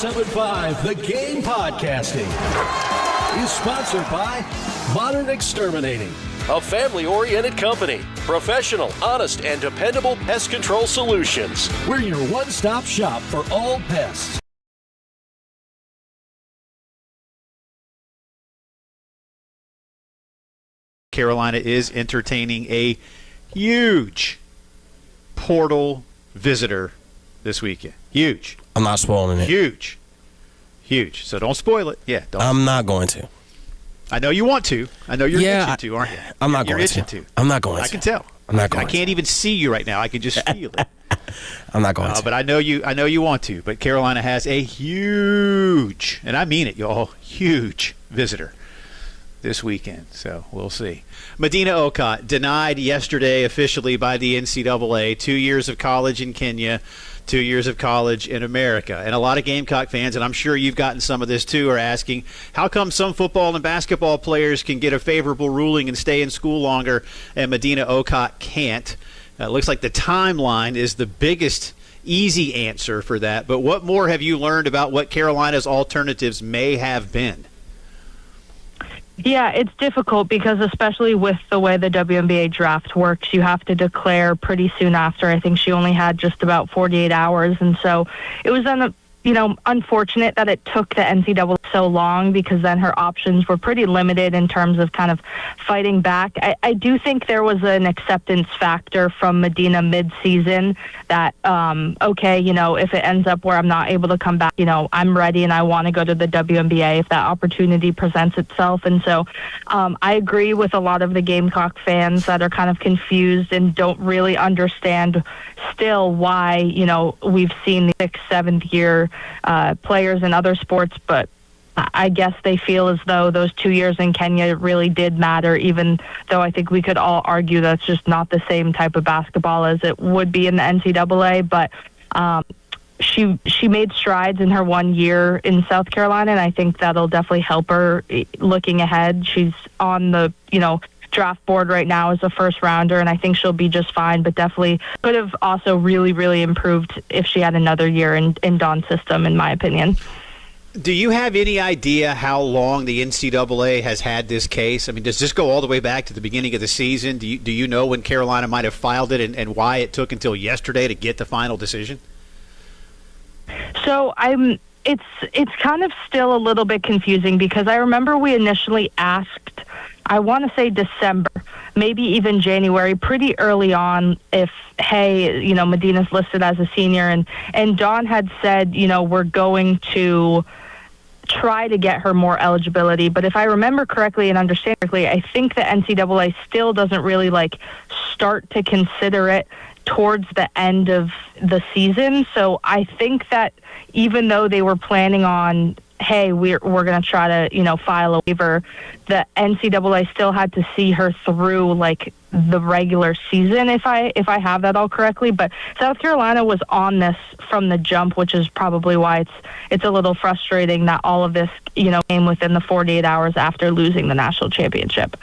1075 The Game Podcasting is sponsored by Modern Exterminating, a family-oriented company. Professional, honest, and dependable pest control solutions. We're your one-stop shop for all pests. Carolina is entertaining a huge portal visitor this weekend. Huge. I'm not spoiling it. Huge. So don't spoil it. Yeah, don't. I'm not going to. I know you want to. I know you're itching to, aren't you? I'm not you're going itching to. I'm not going to. I can tell. I'm not going I can't even see you right now. I can just feel it. I'm not going to. But I know you want to. But Carolina has a huge, and I mean it, y'all, huge visitor this weekend. So we'll see. Madina Okot denied yesterday officially by the NCAA 2 years of college in Kenya, 2 years of college in America. And a lot of Gamecock fans, and I'm sure you've gotten some of this too, are asking, how come some football and basketball players can get a favorable ruling and stay in school longer and Madina Okot can't? It looks like the timeline is the biggest easy answer for that. But what more have you learned about what Carolina's alternatives may have been? Yeah, it's difficult because especially with the way the WNBA draft works, you have to declare pretty soon after. I think she only had just about 48 hours. And so it was unfortunate that it took the NCAA so long because then her options were pretty limited in terms of kind of fighting back. I do think there was an acceptance factor from Madina mid-season that, if it ends up where I'm not able to come back, I'm ready and I want to go to the WNBA if that opportunity presents itself. And so I agree with a lot of the Gamecock fans that are kind of confused and don't really understand still why, we've seen the 6th, 7th year players in other sports, but I guess they feel as though those 2 years in Kenya really did matter, even though I think we could all argue that's just not the same type of basketball as it would be in the NCAA. But she made strides in her 1 year in South Carolina, and I think that'll definitely help her looking ahead. She's on the, draft board right now as a first rounder, and I think she'll be just fine, but definitely could have also really, really improved if she had another year in Dawn's system, in my opinion. Do you have any idea how long the NCAA has had this case? I mean, does this go all the way back to the beginning of the season? Do you know when Carolina might have filed it and why it took until yesterday to get the final decision? So it's kind of still a little bit confusing because I remember we initially asked, I want to say December, maybe even January, pretty early on, if, hey, Madina's listed as a senior, and Dawn had said, we're going to try to get her more eligibility. But if I remember correctly and understand correctly, I think the NCAA still doesn't really start to consider it towards the end of the season. So I think that even though they were planning on, hey, we're going to try to, file a waiver, the NCAA still had to see her through the regular season, if I have that all correctly. But South Carolina was on this from the jump, which is probably why it's a little frustrating that all of this, came within the 48 hours after losing the national championship.